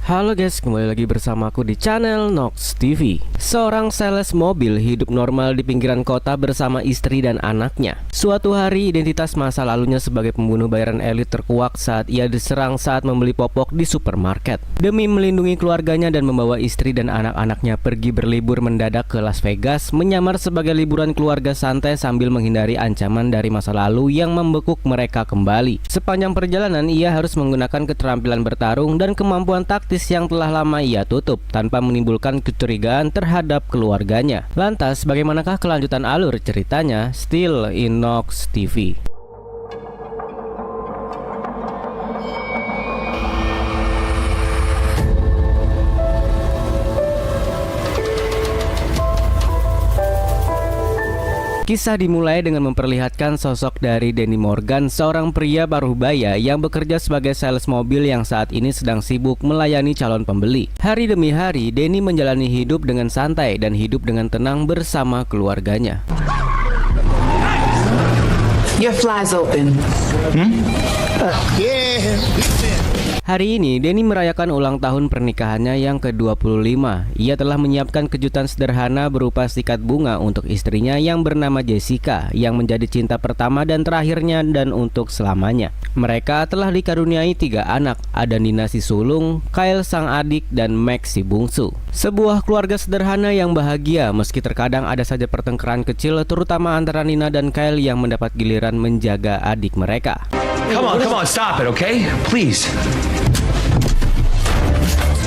Halo guys, kembali lagi bersamaku di channel Nox TV. Seorang sales mobil hidup normal di pinggiran kota bersama istri dan anaknya. Suatu hari identitas masa lalunya sebagai pembunuh bayaran elit terkuak saat ia diserang saat membeli popok di supermarket. Demi melindungi keluarganya dan membawa istri dan anak-anaknya pergi berlibur mendadak ke Las Vegas, menyamar sebagai liburan keluarga santai sambil menghindari ancaman dari masa lalu yang membekuk mereka kembali. Sepanjang perjalanan ia harus menggunakan keterampilan bertarung dan kemampuan taktis yang telah lama ia tutup tanpa menimbulkan kecurigaan terhadap keluarganya. Lantas bagaimanakah kelanjutan alur ceritanya? Still in Nox TV. Kisah dimulai dengan memperlihatkan sosok dari Danny Morgan, seorang pria parubaya yang bekerja sebagai sales mobil yang saat ini sedang sibuk melayani calon pembeli. Hari demi hari, Danny menjalani hidup dengan santai dan hidup dengan tenang bersama keluarganya. Your fly's open. Hari ini, Danny merayakan ulang tahun pernikahannya yang ke-25. Ia telah menyiapkan kejutan sederhana berupa sikat bunga untuk istrinya yang bernama Jessica, yang menjadi cinta pertama dan terakhirnya dan untuk selamanya. Mereka telah dikaruniai 3 anak, ada Nina si sulung, Kyle sang adik, dan Max si bungsu. Sebuah keluarga sederhana yang bahagia, meski terkadang ada saja pertengkaran kecil, terutama antara Nina dan Kyle yang mendapat giliran menjaga adik mereka. Come on, stop it, okay? Please.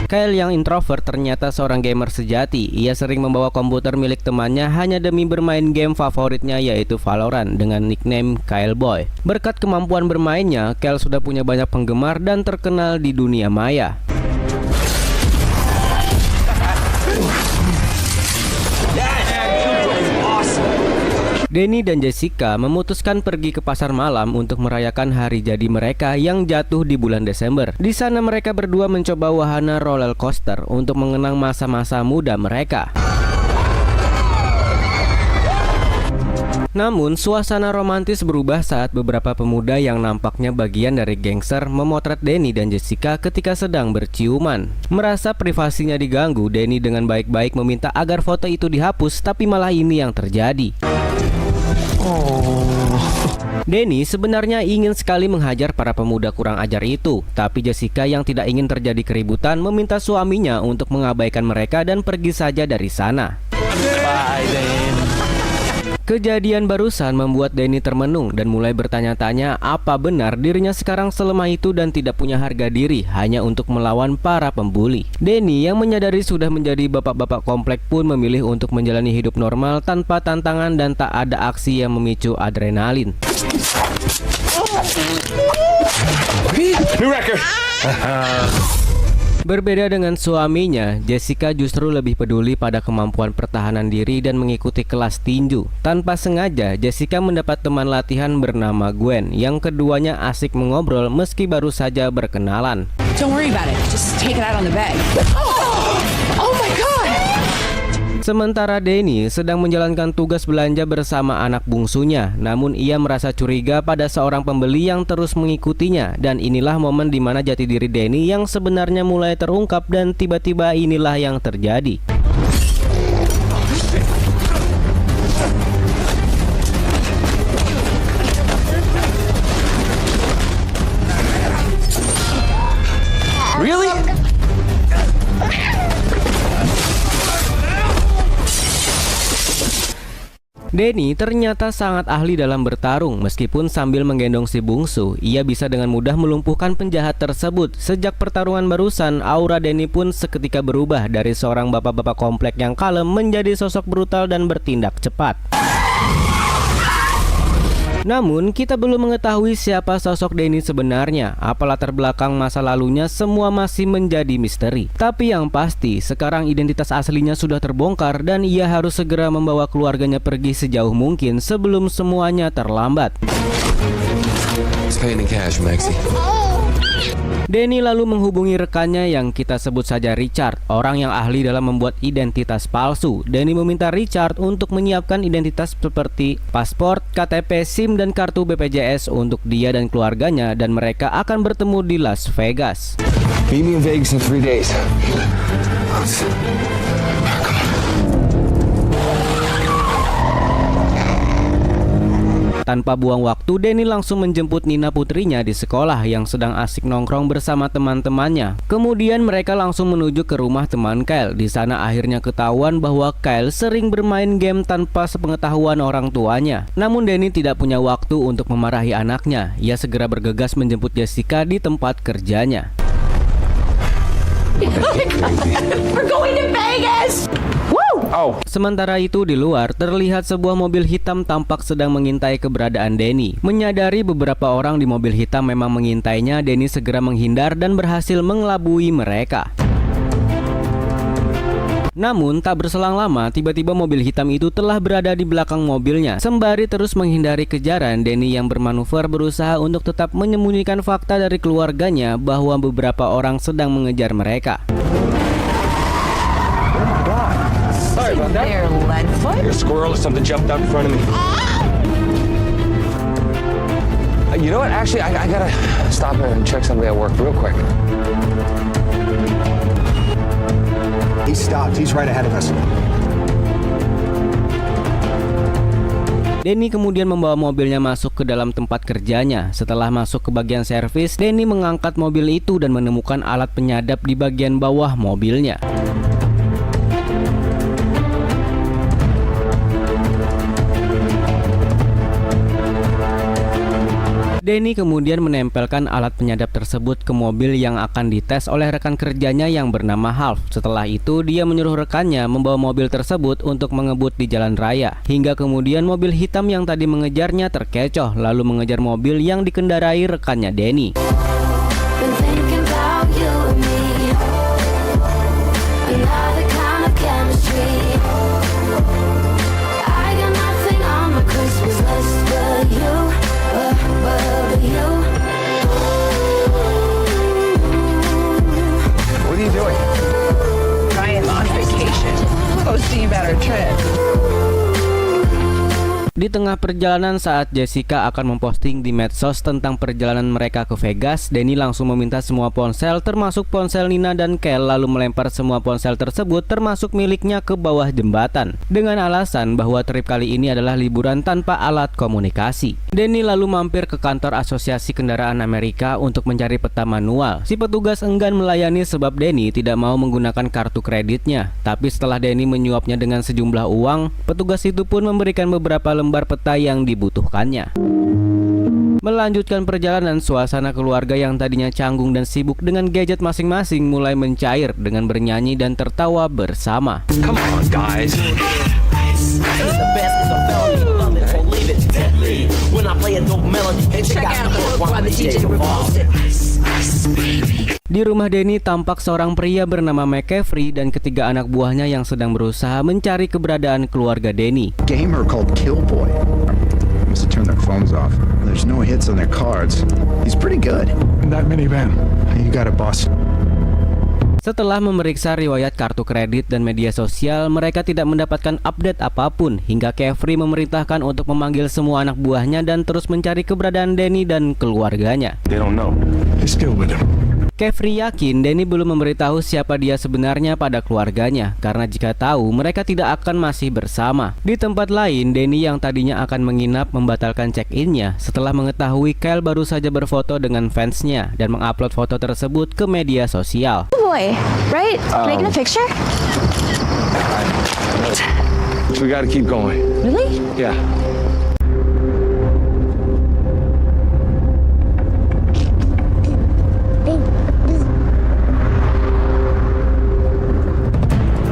Kyle yang introvert ternyata seorang gamer sejati. Ia sering membawa komputer milik temannya hanya demi bermain game favoritnya yaitu Valorant dengan nickname Kyle Boy. Berkat kemampuan bermainnya, Kyle sudah punya banyak penggemar dan terkenal di dunia maya. Danny dan Jessica memutuskan pergi ke pasar malam untuk merayakan hari jadi mereka yang jatuh di bulan Desember. Di sana mereka berdua mencoba wahana roller coaster untuk mengenang masa-masa muda mereka. Namun, suasana romantis berubah saat beberapa pemuda yang nampaknya bagian dari gangster memotret Danny dan Jessica ketika sedang berciuman. Merasa privasinya diganggu, Danny dengan baik-baik meminta agar foto itu dihapus, tapi malah ini yang terjadi. Danny sebenarnya ingin sekali menghajar para pemuda kurang ajar itu, tapi Jessica yang tidak ingin terjadi keributan meminta suaminya untuk mengabaikan mereka dan pergi saja dari sana. Kejadian barusan membuat Danny termenung dan mulai bertanya-tanya apa benar dirinya sekarang selemah itu dan tidak punya harga diri hanya untuk melawan para pembuli. Danny yang menyadari sudah menjadi bapak-bapak komplek pun memilih untuk menjalani hidup normal tanpa tantangan dan tak ada aksi yang memicu adrenalin. New record. Berbeda dengan suaminya, Jessica justru lebih peduli pada kemampuan pertahanan diri dan mengikuti kelas tinju. Tanpa sengaja, Jessica mendapat teman latihan bernama Gwen, yang keduanya asik mengobrol meski baru saja berkenalan. Don't worry about it. Just take it out on the bed. Oh my God! Sementara Danny sedang menjalankan tugas belanja bersama anak bungsunya, namun ia merasa curiga pada seorang pembeli yang terus mengikutinya, dan inilah momen di mana jati diri Danny yang sebenarnya mulai terungkap dan tiba-tiba inilah yang terjadi. Really? Danny ternyata sangat ahli dalam bertarung. Meskipun sambil menggendong si bungsu, ia bisa dengan mudah melumpuhkan penjahat tersebut. Sejak pertarungan barusan, aura Danny pun seketika berubah dari seorang bapak-bapak komplek yang kalem menjadi sosok brutal dan bertindak cepat. Namun, kita belum mengetahui siapa sosok Danny sebenarnya. Apa latar belakang masa lalunya, semua masih menjadi misteri. Tapi yang pasti, sekarang identitas aslinya sudah terbongkar dan ia harus segera membawa keluarganya pergi sejauh mungkin sebelum semuanya terlambat. It's paying in cash, Maxie. Denny lalu menghubungi rekannya yang kita sebut saja Richard, orang yang ahli dalam membuat identitas palsu. Denny meminta Richard untuk menyiapkan identitas seperti paspor, KTP, SIM, dan kartu BPJS untuk dia dan keluarganya, dan mereka akan bertemu di Las Vegas. Meet me in Vegas in 3 days. Tanpa buang waktu, Denny langsung menjemput Nina putrinya di sekolah yang sedang asik nongkrong bersama teman-temannya. Kemudian mereka langsung menuju ke rumah teman Kyle. Di sana akhirnya ketahuan bahwa Kyle sering bermain game tanpa sepengetahuan orang tuanya. Namun Denny tidak punya waktu untuk memarahi anaknya. Ia segera bergegas menjemput Jessica di tempat kerjanya. We're going to Vegas! Oh, Sementara itu di luar terlihat sebuah mobil hitam tampak sedang mengintai keberadaan Denny. Menyadari beberapa orang di mobil hitam memang mengintainya, Denny segera menghindar dan berhasil mengelabui mereka. Namun tak berselang lama, tiba-tiba mobil hitam itu telah berada di belakang mobilnya. Sembari terus menghindari kejaran, Denny yang bermanuver berusaha untuk tetap menyembunyikan fakta dari keluarganya bahwa beberapa orang sedang mengejar mereka. sorry about that. There, Leadfoot. Like a squirrel or something jumped out in front of me. You know what? Actually, I gotta stop and check something at work real quick. He stopped. He's right ahead of us. Denny kemudian membawa mobilnya masuk ke dalam tempat kerjanya. Setelah masuk ke bagian servis, Denny mengangkat mobil itu dan menemukan alat penyadap di bagian bawah mobilnya. Denny kemudian menempelkan alat penyadap tersebut ke mobil yang akan dites oleh rekan kerjanya yang bernama Half. Setelah itu, dia menyuruh rekannya membawa mobil tersebut untuk mengebut di jalan raya. Hingga kemudian mobil hitam yang tadi mengejarnya terkecoh, lalu mengejar mobil yang dikendarai rekannya Denny. What are you doing? Ryan's on vacation. Posting about our trip. Di tengah perjalanan saat Jessica akan memposting di medsos tentang perjalanan mereka ke Vegas, Denny langsung meminta semua ponsel termasuk ponsel Nina dan Kel, lalu melempar semua ponsel tersebut termasuk miliknya ke bawah jembatan dengan alasan bahwa trip kali ini adalah liburan tanpa alat komunikasi. Denny lalu mampir ke kantor Asosiasi Kendaraan Amerika untuk mencari peta manual. Si petugas enggan melayani sebab Denny tidak mau menggunakan kartu kreditnya. Tapi setelah Denny menyuapnya dengan sejumlah uang, petugas itu pun memberikan beberapa lembar peta yang dibutuhkannya. Melanjutkan perjalanan, suasana keluarga yang tadinya canggung dan sibuk dengan gadget masing-masing mulai mencair dengan bernyanyi dan tertawa bersama. Come on, guys. Di rumah Denny tampak seorang pria bernama McCaffrey dan ketiga anak buahnya yang sedang berusaha mencari keberadaan keluarga Denny. Gamer called Killboy. Must have turned their phones off. There's no hits on their cards. He's pretty good. That minivan. You got it, boss. Setelah memeriksa riwayat kartu kredit dan media sosial, mereka tidak mendapatkan update apapun hingga Caffrey memerintahkan untuk memanggil semua anak buahnya dan terus mencari keberadaan Denny dan keluarganya. They don't know. He's still with him. Caffrey yakin Denny belum memberitahu siapa dia sebenarnya pada keluarganya, karena jika tahu mereka tidak akan masih bersama. Di tempat lain, Denny yang tadinya akan menginap membatalkan check-innya setelah mengetahui Kyle baru saja berfoto dengan fansnya dan mengupload foto tersebut ke media sosial. Boy, right? Can I get a picture? We gotta keep going. Really? Yeah.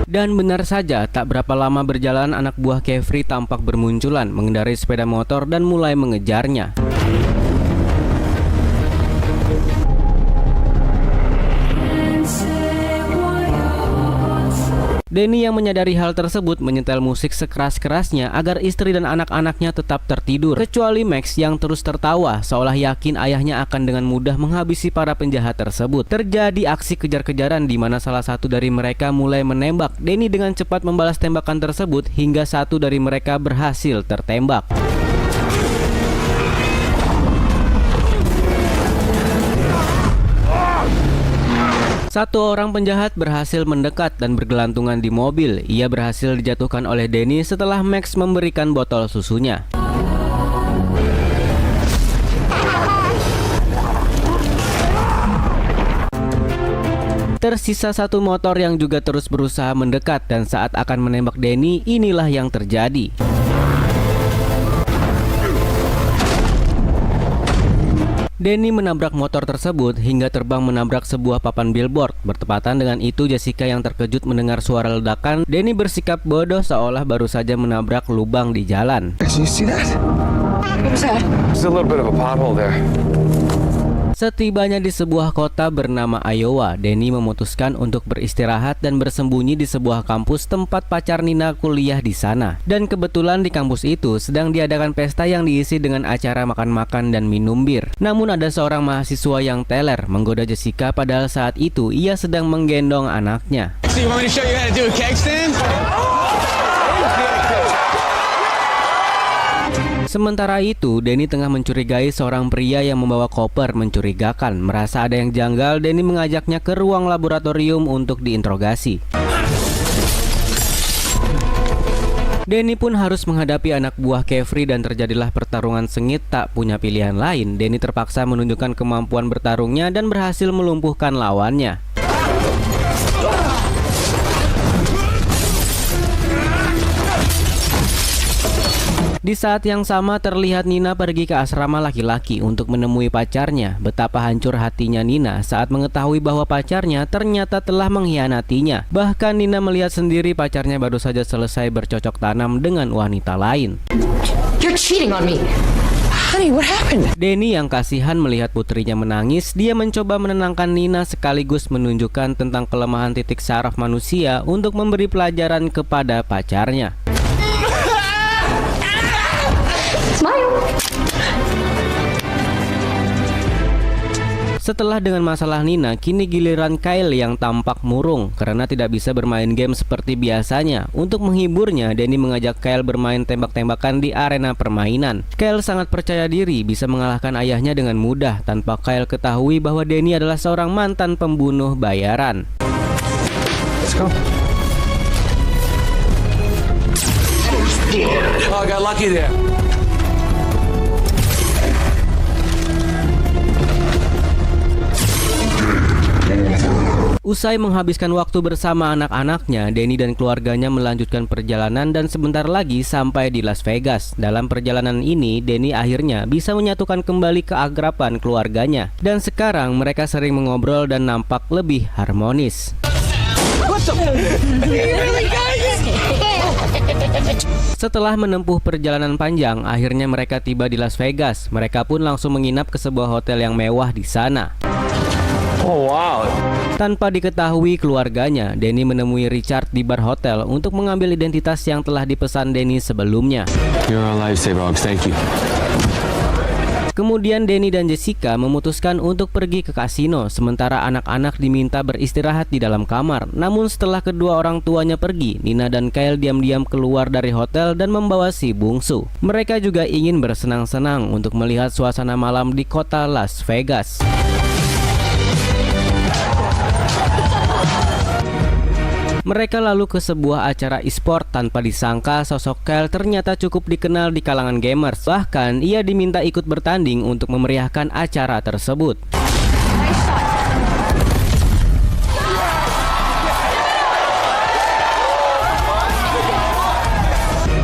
Dan benar saja, tak berapa lama berjalan anak buah Caffrey tampak bermunculan mengendarai sepeda motor dan mulai mengejarnya. Denny yang menyadari hal tersebut menyetel musik sekeras-kerasnya agar istri dan anak-anaknya tetap tertidur. Kecuali Max yang terus tertawa seolah yakin ayahnya akan dengan mudah menghabisi para penjahat tersebut. Terjadi aksi kejar-kejaran di mana salah satu dari mereka mulai menembak. Denny dengan cepat membalas tembakan tersebut hingga satu dari mereka berhasil tertembak. Satu orang penjahat berhasil mendekat dan bergelantungan di mobil. Ia berhasil dijatuhkan oleh Denny setelah Max memberikan botol susunya. Tersisa satu motor yang juga terus berusaha mendekat dan saat akan menembak Denny, inilah yang terjadi. Denny menabrak motor tersebut hingga terbang menabrak sebuah papan billboard. Bertepatan dengan itu, Jessica yang terkejut mendengar suara ledakan. Denny bersikap bodoh seolah baru saja menabrak lubang di jalan. Did you see that? What was that? There's a little bit of a pothole there. Setibanya di sebuah kota bernama Iowa, Denny memutuskan untuk beristirahat dan bersembunyi di sebuah kampus tempat pacar Nina kuliah di sana. Dan kebetulan di kampus itu sedang diadakan pesta yang diisi dengan acara makan-makan dan minum bir. Namun ada seorang mahasiswa yang teler menggoda Jessica padahal saat itu ia sedang menggendong anaknya. So you want me to show you how to do a keg stand? Sementara itu, Denny tengah mencurigai seorang pria yang membawa koper mencurigakan. Merasa ada yang janggal, Denny mengajaknya ke ruang laboratorium untuk diinterogasi. Denny pun harus menghadapi anak buah Kefri dan terjadilah pertarungan sengit. Tak punya pilihan lain, Denny terpaksa menunjukkan kemampuan bertarungnya dan berhasil melumpuhkan lawannya. Di saat yang sama terlihat Nina pergi ke asrama laki-laki untuk menemui pacarnya. Betapa hancur hatinya Nina saat mengetahui bahwa pacarnya ternyata telah mengkhianatinya. Bahkan Nina melihat sendiri pacarnya baru saja selesai bercocok tanam dengan wanita lain. You're cheating on me. Honey, what happened? Denny yang kasihan melihat putrinya menangis, dia mencoba menenangkan Nina sekaligus menunjukkan tentang kelemahan titik saraf manusia untuk memberi pelajaran kepada pacarnya. Smile. Setelah dengan masalah Nina, kini giliran Kyle yang tampak murung karena tidak bisa bermain game seperti biasanya. Untuk menghiburnya, Denny mengajak Kyle bermain tembak-tembakan di arena permainan. Kyle sangat percaya diri bisa mengalahkan ayahnya dengan mudah tanpa Kyle ketahui bahwa Denny adalah seorang mantan pembunuh bayaran. Let's go. Oh, I got lucky there. Usai menghabiskan waktu bersama anak-anaknya, Denny dan keluarganya melanjutkan perjalanan dan sebentar lagi sampai di Las Vegas. Dalam perjalanan ini, Denny akhirnya bisa menyatukan kembali keakraban keluarganya. Dan sekarang mereka sering mengobrol dan nampak lebih harmonis. Setelah menempuh perjalanan panjang, akhirnya mereka tiba di Las Vegas. Mereka pun langsung menginap ke sebuah hotel yang mewah di sana. Oh, wow. Tanpa diketahui keluarganya, Denny menemui Richard di bar hotel untuk mengambil identitas yang telah dipesan Denny sebelumnya. You're a lifesaver, Alex. Thank you. Kemudian Denny dan Jessica memutuskan untuk pergi ke kasino, sementara anak-anak diminta beristirahat di dalam kamar. Namun setelah kedua orang tuanya pergi, Nina dan Kyle diam-diam keluar dari hotel dan membawa si bungsu. Mereka juga ingin bersenang-senang untuk melihat suasana malam di kota Las Vegas. Mereka lalu ke sebuah acara e-sport. Tanpa disangka sosok Kyle ternyata cukup dikenal di kalangan gamers. Bahkan ia diminta ikut bertanding untuk memeriahkan acara tersebut.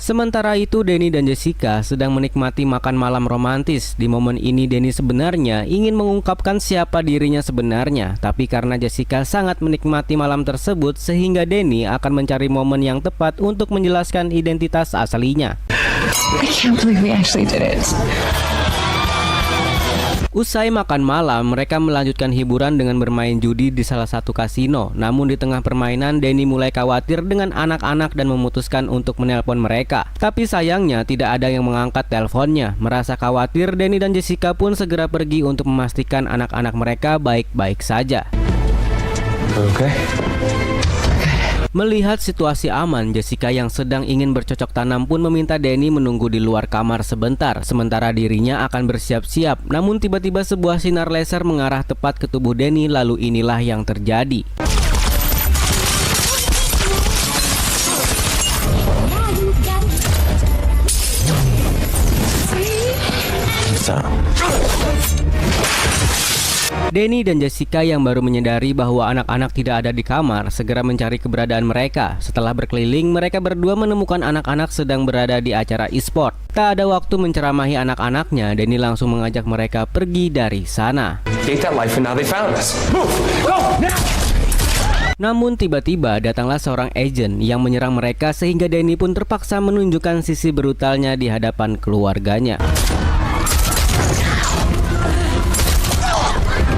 Sementara itu Denny dan Jessica sedang menikmati makan malam romantis. Di momen ini Denny sebenarnya ingin mengungkapkan siapa dirinya sebenarnya, tapi karena Jessica sangat menikmati malam tersebut sehingga Denny akan mencari momen yang tepat untuk menjelaskan identitas aslinya. I can't believe we actually did it. Usai makan malam, mereka melanjutkan hiburan dengan bermain judi di salah satu kasino. Namun di tengah permainan, Danny mulai khawatir dengan anak-anak dan memutuskan untuk menelpon mereka. Tapi sayangnya tidak ada yang mengangkat teleponnya. Merasa khawatir, Danny dan Jessica pun segera pergi untuk memastikan anak-anak mereka baik-baik saja. Okay. Melihat situasi aman, Jessica yang sedang ingin bercocok tanam pun meminta Danny menunggu di luar kamar sebentar, sementara dirinya akan bersiap-siap. Namun tiba-tiba sebuah sinar laser mengarah tepat ke tubuh Danny, lalu inilah yang terjadi. Danny dan Jessica yang baru menyadari bahwa anak-anak tidak ada di kamar segera mencari keberadaan mereka. Setelah berkeliling, mereka berdua menemukan anak-anak sedang berada di acara e-sport. Tak ada waktu menceramahi anak-anaknya, Danny langsung mengajak mereka pergi dari sana. Take that life and now they found us. Move! Go! Now! Namun tiba-tiba datanglah seorang agen yang menyerang mereka sehingga Danny pun terpaksa menunjukkan sisi brutalnya di hadapan keluarganya.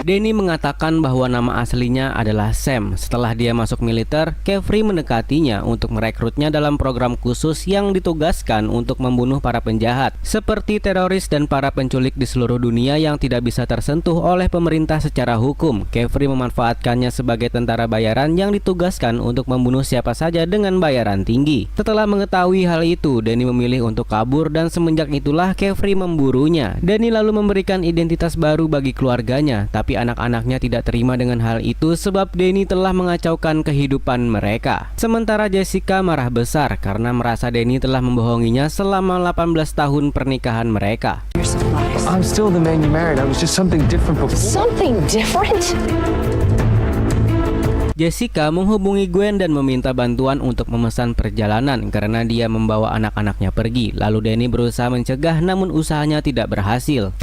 Danny mengatakan bahwa nama aslinya adalah Sam. Setelah dia masuk militer, Kefri mendekatinya untuk merekrutnya dalam program khusus yang ditugaskan untuk membunuh para penjahat, seperti teroris dan para penculik di seluruh dunia yang tidak bisa tersentuh oleh pemerintah secara hukum. Kefri memanfaatkannya sebagai tentara bayaran yang ditugaskan untuk membunuh siapa saja dengan bayaran tinggi. Setelah mengetahui hal itu, Danny memilih untuk kabur dan semenjak itulah Kefri memburunya. Danny lalu memberikan identitas baru bagi keluarganya, tapi anak-anaknya tidak terima dengan hal itu sebab Danny telah mengacaukan kehidupan mereka. Sementara Jessica marah besar karena merasa Danny telah membohonginya selama 18 tahun pernikahan mereka. I'm still the man you married. I was just something different before. Something different? Jessica menghubungi Gwen dan meminta bantuan untuk memesan perjalanan karena dia membawa anak-anaknya pergi. Lalu Danny berusaha mencegah namun usahanya tidak berhasil.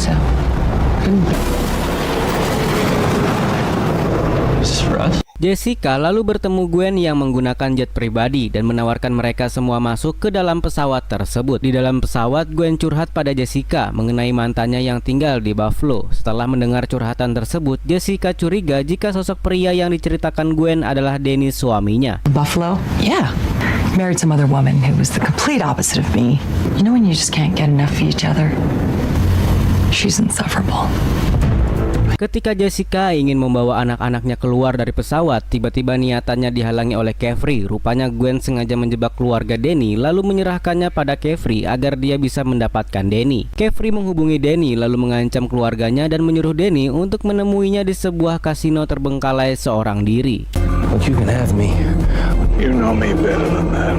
So. Is this for us? Jessica lalu bertemu Gwen yang menggunakan jet pribadi dan menawarkan mereka semua masuk ke dalam pesawat tersebut. Di dalam pesawat, Gwen curhat pada Jessica mengenai mantannya yang tinggal di Buffalo. Setelah mendengar curhatan tersebut, Jessica curiga jika sosok pria yang diceritakan Gwen adalah Danny suaminya. Buffalo? Yeah. Married some other woman who was the complete opposite of me. You know when you just can't get enough of each other? She's insufferable. Ketika Jessica ingin membawa anak-anaknya keluar dari pesawat, tiba-tiba niatannya dihalangi oleh Kefri. Rupanya Gwen sengaja menjebak keluarga Danny lalu menyerahkannya pada Kefri agar dia bisa mendapatkan Danny. Kefri menghubungi Danny lalu mengancam keluarganya dan menyuruh Danny untuk menemuinya di sebuah kasino terbengkalai seorang diri. Look, you can have me. You know me better than that.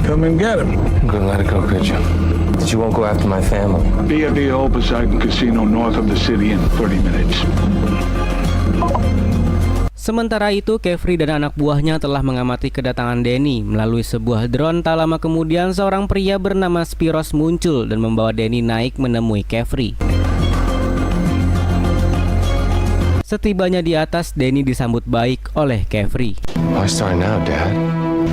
Come and get him. I'm gonna let it go, could you? But you won't go after my family. Be at the old Poseidon Casino north of the city in 30 minutes. Sementara itu, Kefri dan anak buahnya telah mengamati kedatangan Danny. Melalui sebuah drone, tak lama kemudian seorang pria bernama Spiros muncul dan membawa Danny naik menemui Kefri. Setibanya di atas, Danny disambut baik oleh Kefri. Why start now, Dad?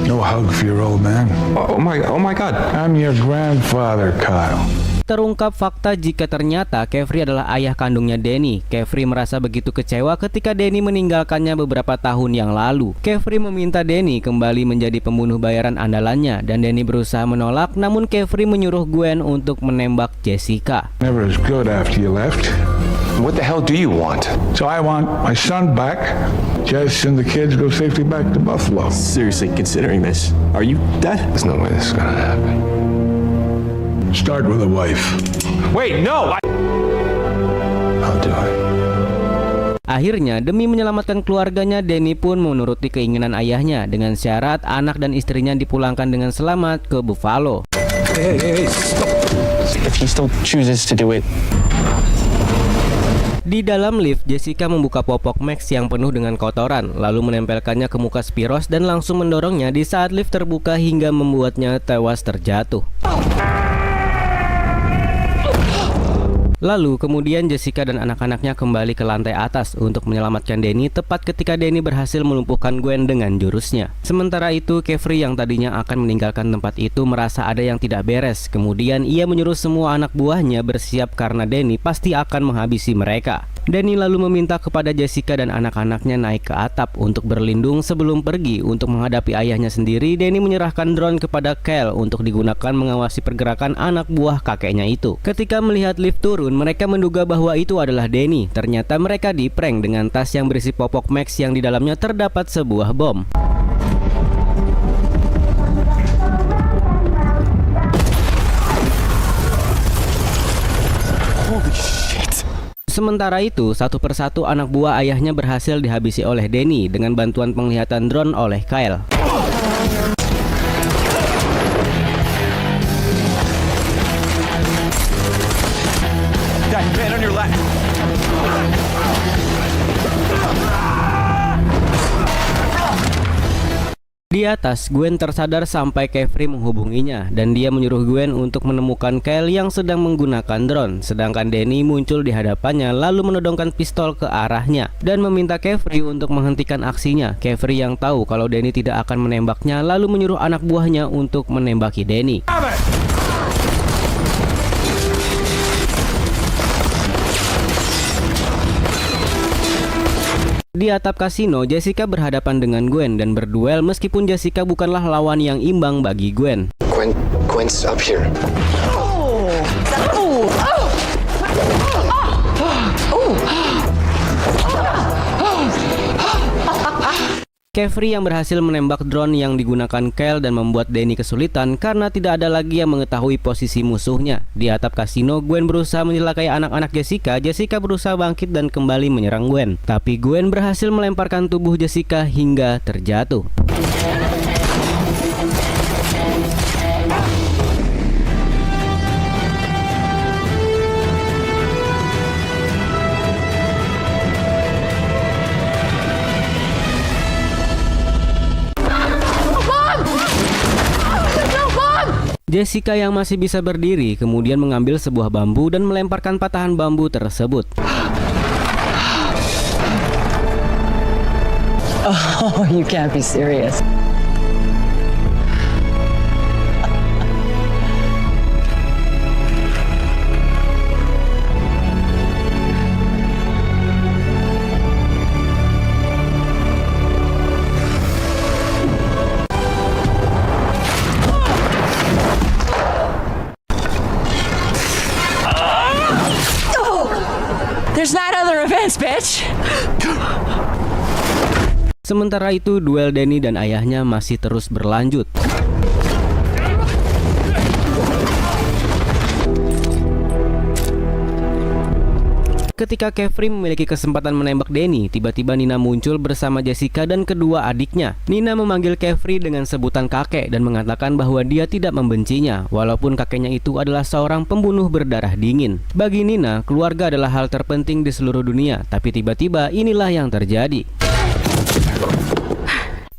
No hug for your old man. Oh my God. I'm your grandfather, Kyle. Terungkap fakta jika ternyata Kefri adalah ayah kandungnya Danny. Kefri merasa begitu kecewa ketika Danny meninggalkannya beberapa tahun yang lalu. Kefri meminta Danny kembali menjadi pembunuh bayaran andalannya dan Danny berusaha menolak, namun Kefri menyuruh Gwen untuk menembak Jessica. Never as good after you left. What the hell do you want? So I want my son back. Jess and the kids go safely back to Buffalo. Seriously, considering this, are you dead? There's no way this is gonna happen. Start with a wife. Wait, no! I'll do it. Akhirnya, demi menyelamatkan keluarganya, Danny pun menuruti keinginan ayahnya dengan syarat anak dan istrinya dipulangkan dengan selamat ke Buffalo. Hey, stop. If he still chooses to do it. Di dalam lift, Jessica membuka popok Max yang penuh dengan kotoran, lalu menempelkannya ke muka Spiros dan langsung mendorongnya di saat lift terbuka hingga membuatnya tewas terjatuh. Lalu kemudian Jessica dan anak-anaknya kembali ke lantai atas untuk menyelamatkan Danny tepat ketika Danny berhasil melumpuhkan Gwen dengan jurusnya. Sementara itu Kefri yang tadinya akan meninggalkan tempat itu merasa ada yang tidak beres. Kemudian ia menyuruh semua anak buahnya bersiap karena Danny pasti akan menghabisi mereka. Danny lalu meminta kepada Jessica dan anak-anaknya naik ke atap untuk berlindung sebelum pergi untuk menghadapi ayahnya sendiri. Danny menyerahkan drone kepada Kyle untuk digunakan mengawasi pergerakan anak buah kakeknya itu. Ketika melihat lift turun, mereka menduga bahwa itu adalah Danny. Ternyata mereka diprank dengan tas yang berisi popok Max yang di dalamnya terdapat sebuah bom. Sementara itu, satu persatu anak buah ayahnya berhasil dihabisi oleh Danny dengan bantuan penglihatan drone oleh Kyle. Dad, man on your left. Di atas, Gwen tersadar sampai Kefri menghubunginya dan dia menyuruh Gwen untuk menemukan Kyle yang sedang menggunakan drone. Sedangkan Danny muncul di hadapannya lalu menodongkan pistol ke arahnya dan meminta Kefri untuk menghentikan aksinya. Kefri yang tahu kalau Danny tidak akan menembaknya lalu menyuruh anak buahnya untuk menembaki Danny. Di atap kasino, Jessica berhadapan dengan Gwen dan berduel meskipun Jessica bukanlah lawan yang imbang bagi Gwen. Gwen's up here. Kefri yang berhasil menembak drone yang digunakan Kyle dan membuat Danny kesulitan karena tidak ada lagi yang mengetahui posisi musuhnya. Di atap kasino, Gwen berusaha mencelakai anak-anak Jessica. Jessica berusaha bangkit dan kembali menyerang Gwen. Tapi Gwen berhasil melemparkan tubuh Jessica hingga terjatuh. Jessica yang masih bisa berdiri kemudian mengambil sebuah bambu dan melemparkan patahan bambu tersebut. Oh, you can't be serious. There's 9 other events, bitch! Sementara itu, duel Danny dan ayahnya masih terus berlanjut. Ketika Kefri memiliki kesempatan menembak Danny, tiba-tiba Nina muncul bersama Jessica dan kedua adiknya. Nina memanggil Kefri dengan sebutan kakek dan mengatakan bahwa dia tidak membencinya, walaupun kakeknya itu adalah seorang pembunuh berdarah dingin. Bagi Nina, keluarga adalah hal terpenting di seluruh dunia, tapi tiba-tiba inilah yang terjadi.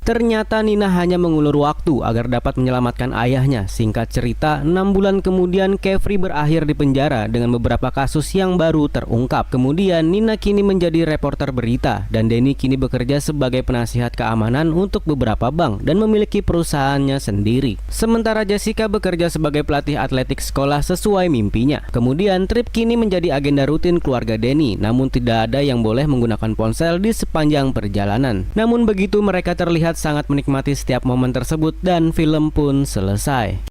Ternyata Nina hanya mengulur waktu agar dapat menyelamatkan ayahnya. Singkat cerita, 6 bulan kemudian Kefri berakhir di penjara dengan beberapa kasus yang baru terungkap. Kemudian Nina kini menjadi reporter berita dan Danny kini bekerja sebagai penasihat keamanan untuk beberapa bank dan memiliki perusahaannya sendiri. Sementara Jessica bekerja sebagai pelatih atletik sekolah sesuai mimpinya. Kemudian trip kini menjadi agenda rutin keluarga Danny, namun tidak ada yang boleh menggunakan ponsel di sepanjang perjalanan. Namun begitu mereka terlihat sangat menikmati setiap momen tersebut dan film pun selesai.